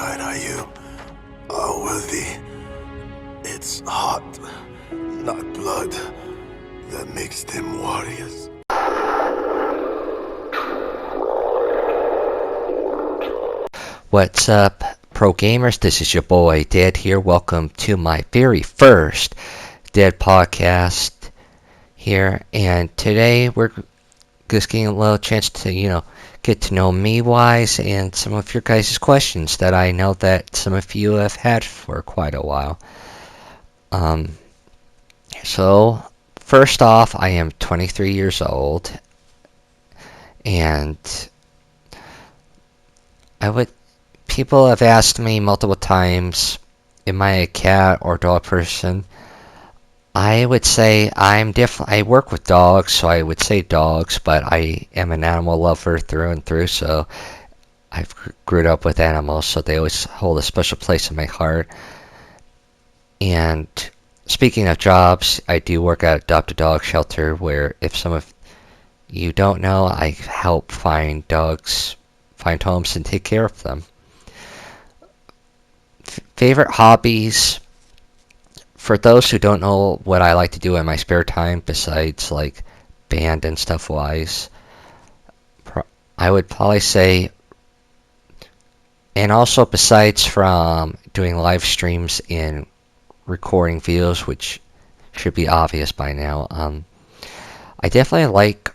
are you? Oh, worthy. It's heart, not blood, that makes them warriors. What's up, pro gamers? This is your boy Dad here. Welcome to my very first Dad podcast here. And today we're just getting a little chance to, get to know me wise and some of your guys' questions that I know that some of you have had for quite a while. So first off, I am 23 years old, and people have asked me multiple times, am I a cat or dog person? I would say I work with dogs, so I would say dogs, but I am an animal lover through and through, so I've grew up with animals, so they always hold a special place in my heart. And speaking of jobs, I do work at Adopt a Dog Shelter, where if some of you don't know, I help find homes and take care of them. Favorite hobbies? For those who don't know what I like to do in my spare time, besides like band and stuff wise, I would probably say, and also besides from doing live streams and recording videos, which should be obvious by now, I definitely like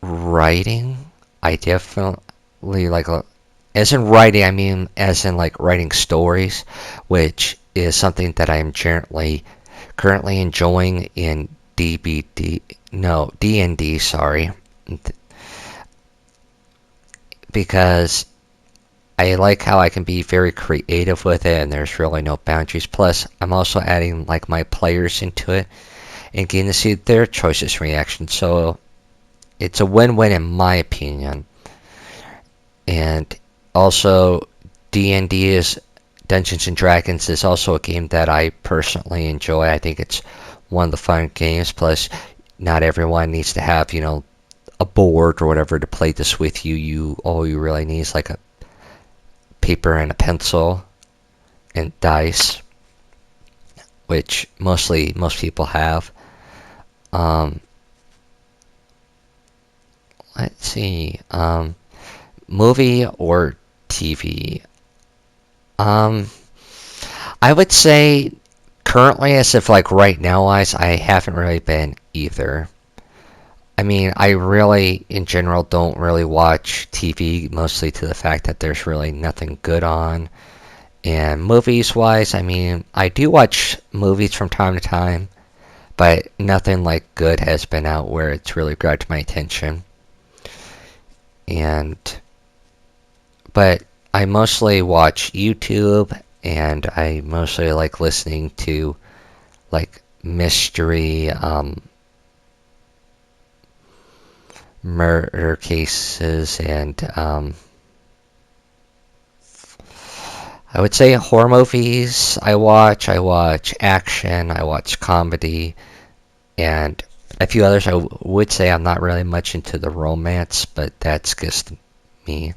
writing. I definitely like, as in writing, I mean as in like writing stories, which is something that I'm currently enjoying in D&D, sorry, because I like how I can be very creative with it and there's really no boundaries. Plus, I'm also adding like my players into it and getting to see their choices and reactions. So it's a win-win in my opinion. And also, D&D is Dungeons and Dragons is also a game that I personally enjoy. I think it's one of the fun games. Plus, not everyone needs to have, a board or whatever to play this with you. All you really need is like a paper and a pencil and dice, which most people have. Let's see. Movie or TV? I would say currently, as if like right now wise, I haven't really been either. I mean, I really, in general, don't really watch TV, mostly to the fact that there's really nothing good on. And movies wise, I mean, I do watch movies from time to time, but nothing like good has been out where it's really grabbed my attention. But I mostly watch YouTube, and I mostly like listening to like mystery, murder cases, and I would say horror movies. I watch action, I watch comedy, and a few others. I would say I'm not really much into the romance, but that's just me.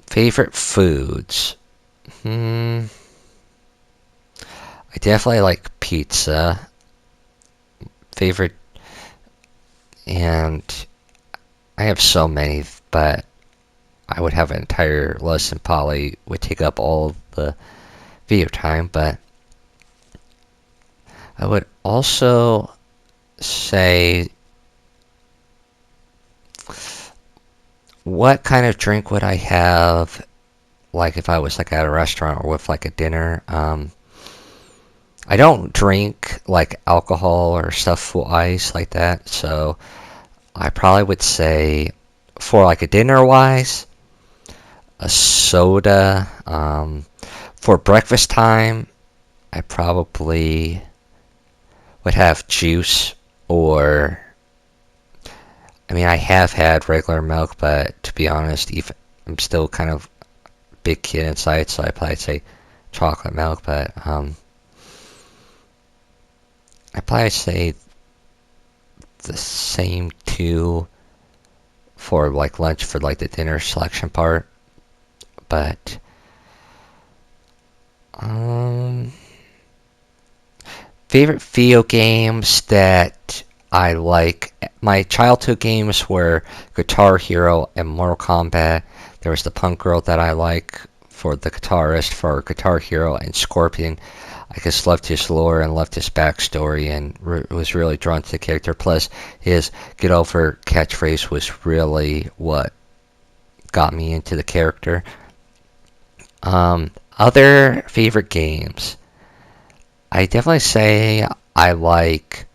Favorite foods? I definitely like pizza. Favorite, and I have so many, but I would have an entire list and probably would take up all of the video time. But I would also say, what kind of drink would I have, like if I was like at a restaurant or with like a dinner? I don't drink like alcohol or stuff full ice like that, so I probably would say for like a dinner wise, a soda. For breakfast time, I probably would have juice, or I mean, I have had regular milk, but to be honest, even I'm still kind of a big kid inside, so I probably say chocolate milk. But I probably say the same two for like lunch for like the dinner selection part. But favorite video games that I like. My childhood games were Guitar Hero and Mortal Kombat. There was the punk girl that I like for the guitarist for Guitar Hero, and Scorpion. I just loved his lore and loved his backstory, and was really drawn to the character. Plus, his "get over" catchphrase was really what got me into the character. Other favorite games. I definitely say I like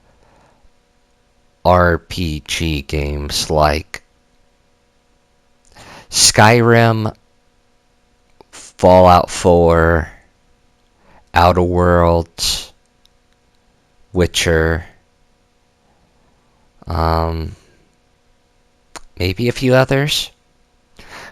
RPG games like Skyrim, Fallout 4, Outer Worlds, Witcher, maybe a few others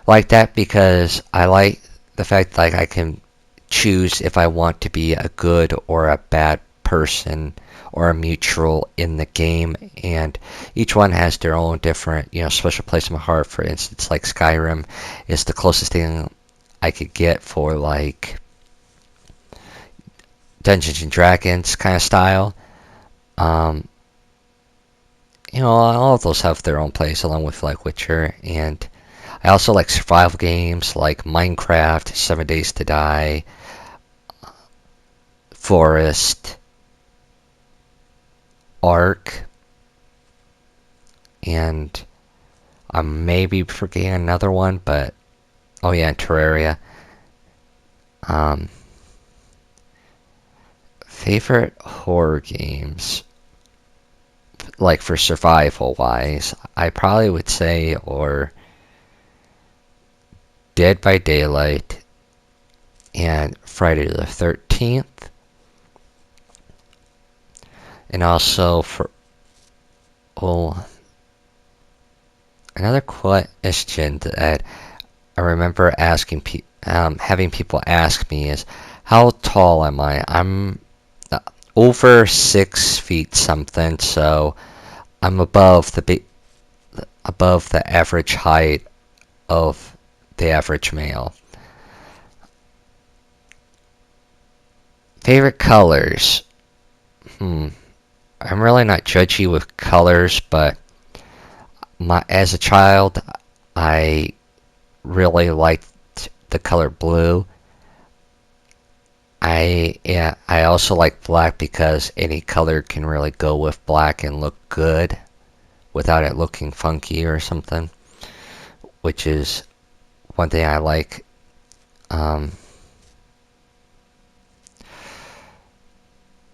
like that, because I like the fact that like I can choose if I want to be a good or a bad person or a neutral in the game, and each one has their own different, special place in my heart. For instance, like Skyrim is the closest thing I could get for like Dungeons and Dragons kind of style. All of those have their own place, along with like Witcher, and I also like survival games like Minecraft, 7 Days to Die, Forest, Ark, and I'm maybe forgetting another one, but oh yeah, and Terraria. Favorite horror games, like for survival wise, I probably would say or Dead by Daylight and Friday the 13th. And also for another question that I remember having people ask me is, how tall am I? I'm over 6 feet something, so I'm above the average height of the average male. Favorite colors? I'm really not judgy with colors, but as a child, I really liked the color blue. I also like black because any color can really go with black and look good without it looking funky or something, which is one thing I like.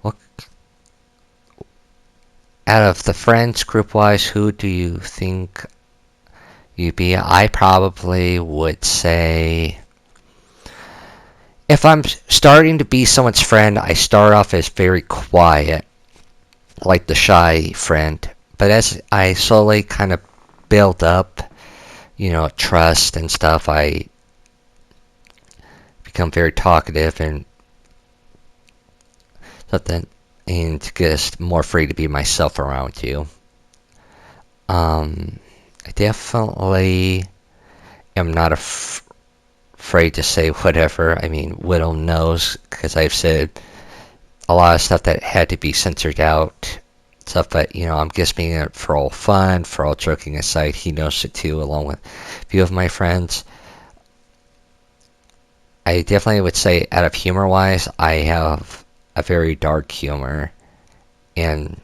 What out of the friends group wise, who do you think you'd be? I probably would say, if I'm starting to be someone's friend, I start off as very quiet, like the shy friend. But as I slowly kind of build up, trust and stuff, I become very talkative and something, and just more free to be myself around you. I definitely am not afraid to say whatever. I mean, Widow knows, because I've said a lot of stuff that had to be censored out. Stuff, but I'm just being it for all fun, for all joking aside. He knows it too, along with a few of my friends. I definitely would say, out of humor wise, I have a very dark humor, and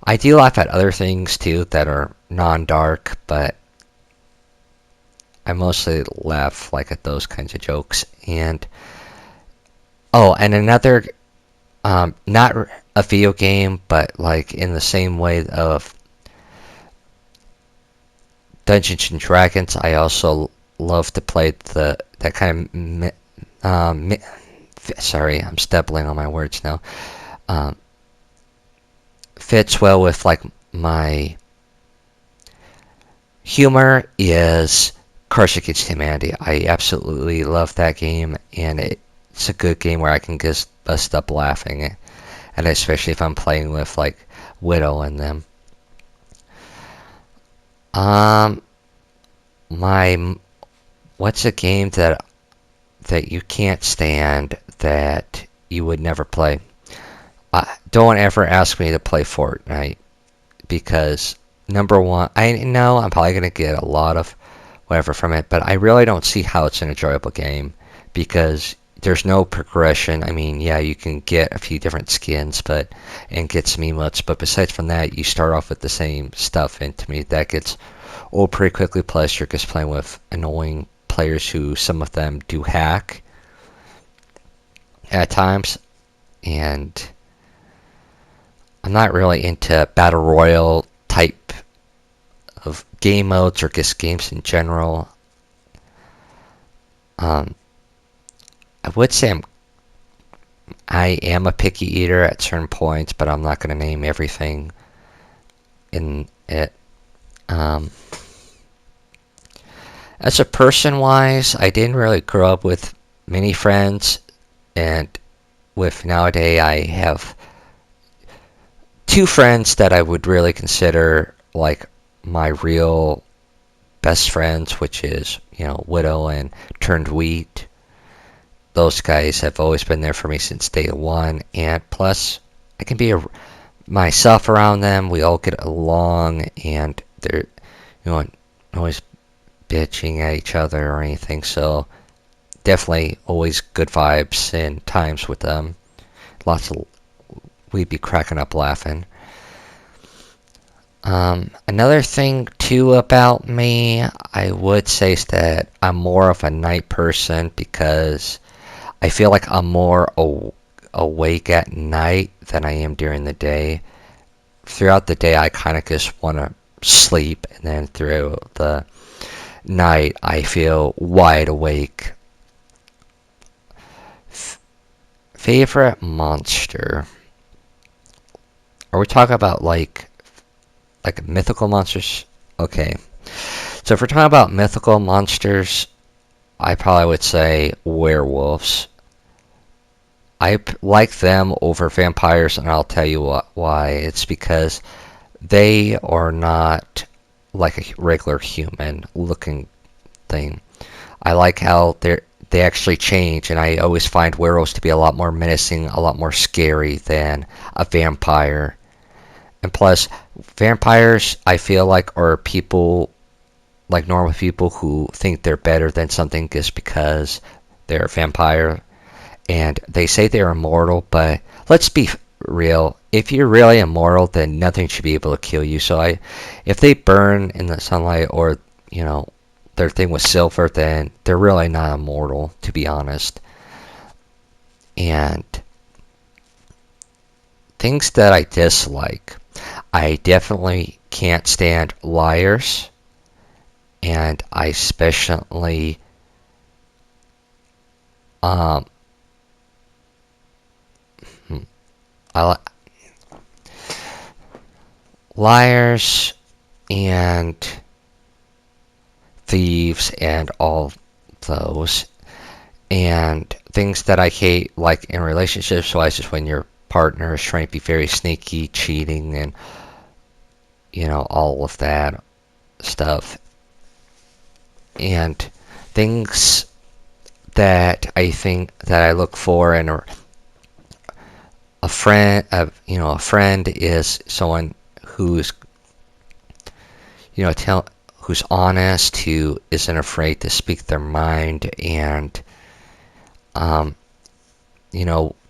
I do laugh at other things too that are non-dark, but I mostly laugh like at those kinds of jokes. And and another, not a video game, but like in the same way of Dungeons and Dragons, I also love to play that kind of sorry, I'm stumbling on my words now. Fits well with like my humor is Cards Against Humanity. I absolutely love that game, and it's a good game where I can just bust up laughing, and especially if I'm playing with like Widow and them. Um, my what's a game that you can't stand that you would never play? Don't ever ask me to play Fortnite because number one, I know I'm probably gonna get a lot of whatever from it, but I really don't see how it's an enjoyable game because there's no progression. I mean, yeah, you can get a few different skins, and get some emotes, but besides from that, you start off with the same stuff, and to me, that gets old pretty quickly. Plus, you're just playing with annoying players who some of them do hack at times, and I'm not really into battle royale type of game modes or just games in general. Um, I would say I am a picky eater at certain points, but I'm not going to name everything in it. Um, as a person wise, I didn't really grow up with many friends, and with nowadays I have two friends that I would really consider like my real best friends, which is, Widow and Turned Wheat. Those guys have always been there for me since day one, and plus, I can be myself around them. We all get along, and they're, not always bitching at each other or anything. So definitely always good vibes and times with them. We'd be cracking up laughing. Another thing too about me, I would say is that I'm more of a night person because I feel like I'm more awake at night than I am during the day. Throughout the day, I kind of just want to sleep, and then through the night, I feel wide awake. Favorite monster? Are we talking about like mythical monsters? Okay. So if we're talking about mythical monsters, I probably would say werewolves. I like them over vampires, and I'll tell you why. It's because they are not like a regular human looking thing. I like how they actually change, and I always find werewolves to be a lot more menacing, a lot more scary than a vampire. And plus, vampires, I feel like, are people, like normal people, who think they're better than something just because they're a vampire. And they say they're immortal, but let's be real. If you're really immortal, then nothing should be able to kill you. So if they burn in the sunlight, or, their thing was silver, then they're really not immortal, to be honest. And things that I dislike. I definitely can't stand liars, and I especially um I liars and thieves and all those, and things that I hate, like in relationships wise, is when your partner is trying to be very sneaky, cheating, and all of that stuff. And things that I think that I look for in a friend, a friend is someone who's, who's honest, who isn't afraid to speak their mind, and um,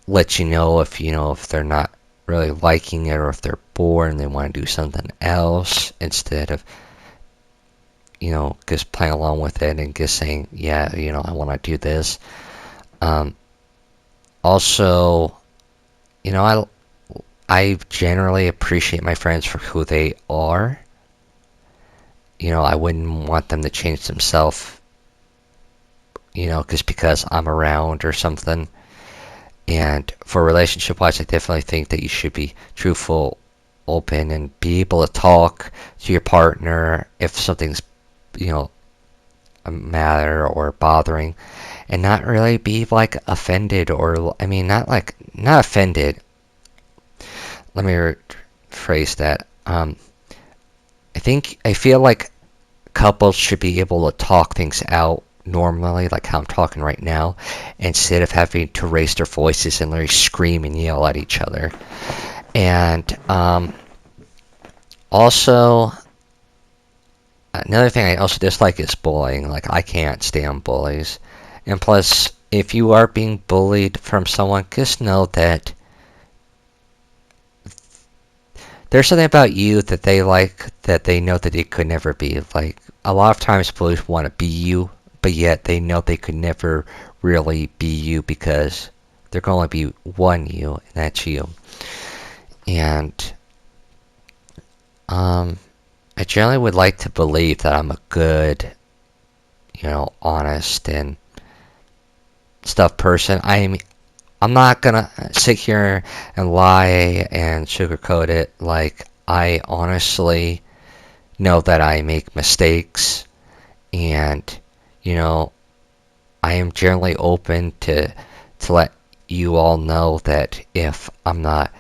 let you know if they're not really liking it, or if they're bored and they want to do something else, instead of just playing along with it and just saying, yeah, I want to do this. Um, Also, I generally appreciate my friends for who they are. I wouldn't want them to change themselves, just because I'm around or something. And for relationship wise, I definitely think that you should be truthful, open, and be able to talk to your partner if something's, a matter or bothering, and not really be like offended, or I mean, not offended. Let me rephrase that. I feel like couples should be able to talk things out normally, like how I'm talking right now, instead of having to raise their voices and literally scream and yell at each other. And also, another thing I also dislike is bullying. Like, I can't stand bullies. And plus, if you are being bullied from someone, just know that there's something about you that they like that they know that it could never be. Like, a lot of times bullies want to be you, but yet they know they could never really be you because there can only be one you, and that's you. And I generally would like to believe that I'm a good, honest and stuff person. I'm not gonna sit here and lie and sugarcoat it. Like, I honestly know that I make mistakes, and I am generally open to let you all know that if I'm not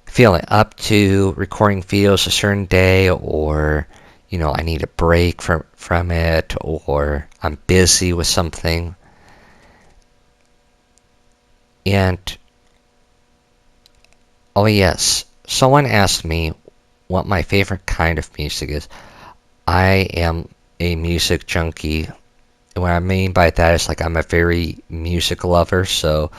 feeling up to recording videos a certain day, or I need a break from it, or I'm busy with something. And oh yes, someone asked me what my favorite kind of music is. I am a music junkie. And what I mean by that is, like, I'm a very music lover, so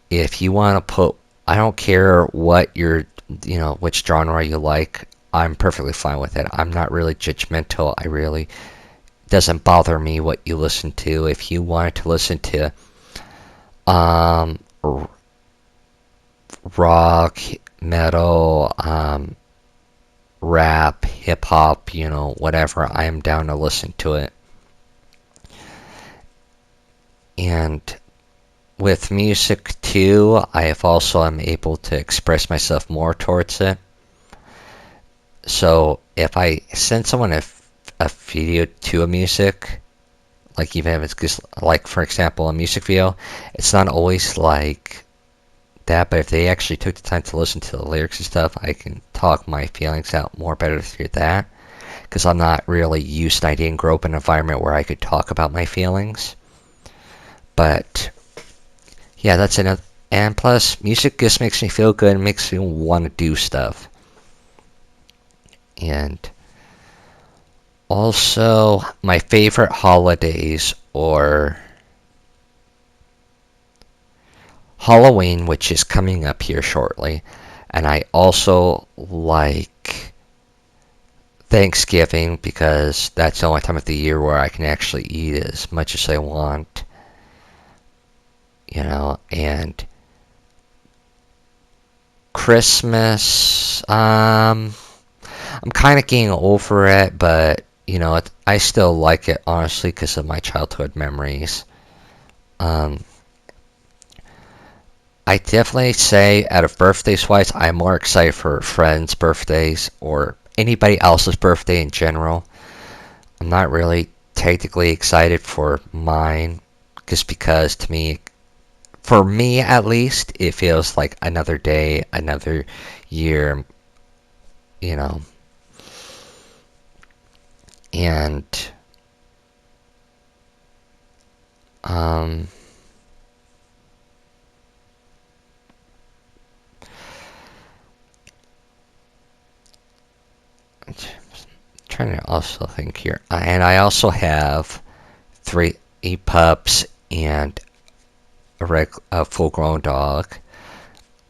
if you want to put, I don't care what which genre you like, I'm perfectly fine with it. I'm not really judgmental. Doesn't bother me what you listen to. If you wanted to listen to rock, metal, rap, hip hop, whatever, I am down to listen to it. And with music too, I have also am able to express myself more towards it. So if I send someone a video to a music, like even if it's just like, for example, a music video, it's not always like that, but if they actually took the time to listen to the lyrics and stuff, I can talk my feelings out more better through that, because I'm not really used, I didn't grow up in an environment where I could talk about my feelings. But yeah, that's another. And plus, music just makes me feel good and makes me want to do stuff. And also, my favorite holidays or Halloween, which is coming up here shortly. And I also like Thanksgiving, because that's the only time of the year where I can actually eat as much as I want. And Christmas, I'm kind of getting over it, but I still like it, honestly, because of my childhood memories. I definitely say, out of birthdays wise, I'm more excited for friends' birthdays or anybody else's birthday in general. I'm not really technically excited for mine, just because to me, for me at least, it feels like another day, another year, and I'm trying to also think here. And I also have 3 pups and a full-grown dog.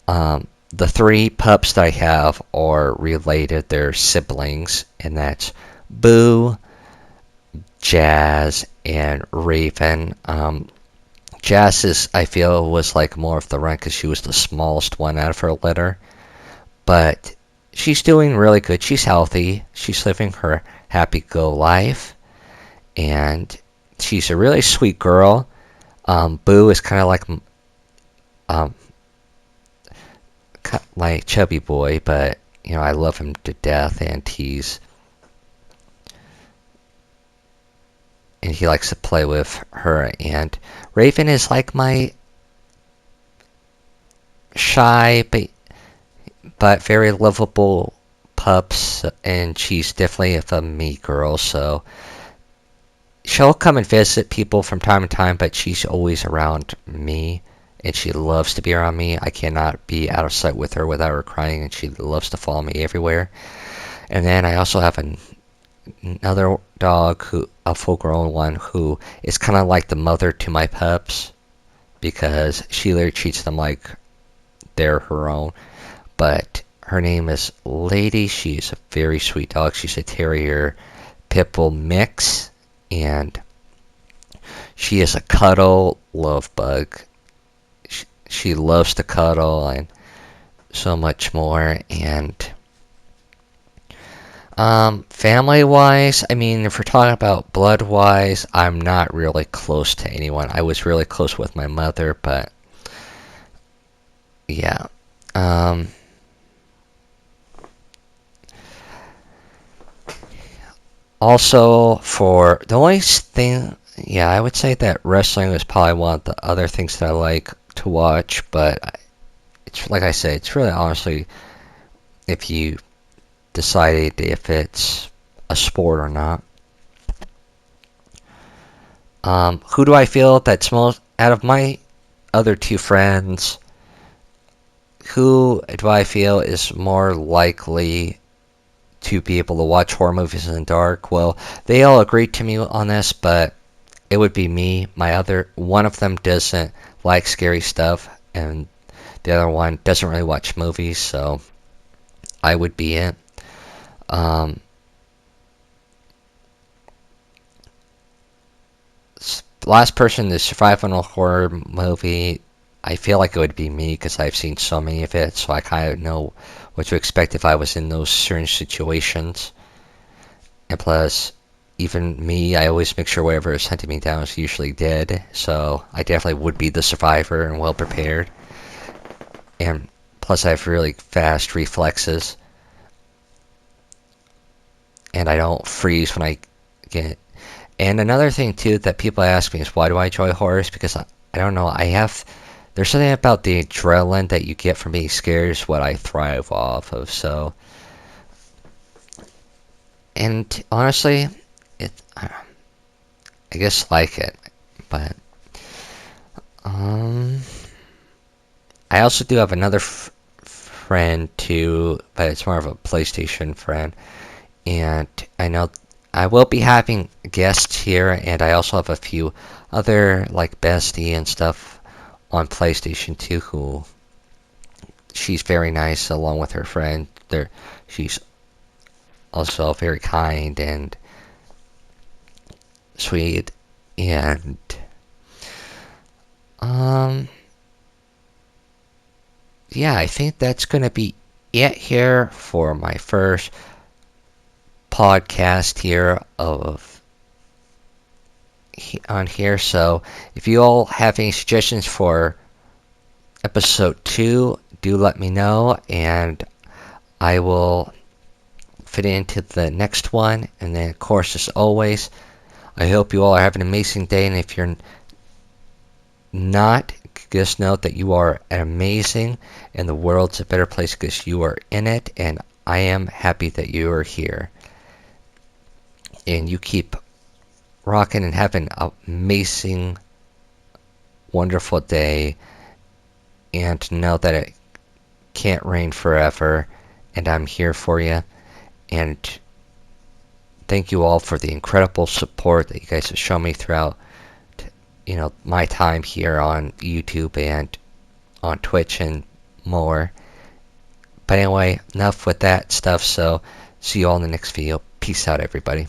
The 3 pups that I have are related. They're siblings, and that's Boo, Jazz, and Raven. Jazz I feel, was like more of the runt because she was the smallest one out of her litter. But she's doing really good. She's healthy. She's living her happy-go life. And she's a really sweet girl. Boo is kind of like my chubby boy, but I love him to death, and he likes to play with her. And Raven is like my shy but very lovable pups, and she's definitely a me girl, so she'll come and visit people from time to time, but she's always around me, and she loves to be around me. I cannot be out of sight with her without her crying, and she loves to follow me everywhere. And then I also have another dog, a full-grown one, who is kind of like the mother to my pups, because she literally treats them like they're her own. But her name is Lady. She's a very sweet dog. She's a terrier pit bull mix, and she is a cuddle love bug. She loves to cuddle and so much more. And family wise, I mean, if we're talking about blood wise, I'm not really close to anyone. I was really close with my mother, but yeah. Also, for the only thing, yeah, I would say that wrestling is probably one of the other things that I like to watch, but it's like I said, it's really honestly if you decided if it's a sport or not. Who do I feel that's most out of my other two friends? Who do I feel is more likely to be able to watch horror movies in the dark? Well, they all agreed to me on this, but it would be me. One of them doesn't like scary stuff, and the other one doesn't really watch movies, so I would be it. Last person to survive in a horror movie, I feel like it would be me because I've seen so many of it, so I kind of know what to expect if I was in those certain situations. And plus, even me, I always make sure whatever is hunting me down is usually dead, so I definitely would be the survivor and well prepared. And plus, I have really fast reflexes, and I don't freeze when I get. And another thing too that people ask me is why do I enjoy horrors? Because I don't know. There's something about the adrenaline that you get from being scared is what I thrive off of. So, and honestly, I just like it. But I also do have another friend too, but it's more of a PlayStation friend, and I know I will be having guests here, and I also have a few other like bestie and stuff on PlayStation 2 who she's very nice along with her friend. She's also very kind and sweet, and yeah, I think that's gonna be it here for my first podcast here on here. So if you all have any suggestions for episode 2, do let me know, and I will fit it into the next one. And then of course, as always, I hope you all are having an amazing day, and if you're not, just note that you are amazing and the world's a better place because you are in it, and I am happy that you are here. And you keep rocking and having an amazing, wonderful day, and know that it can't rain forever, and I'm here for you. And thank you all for the incredible support that you guys have shown me throughout my time here on YouTube and on Twitch and more. But anyway, enough with that stuff, so see you all in the next video. Peace out, everybody.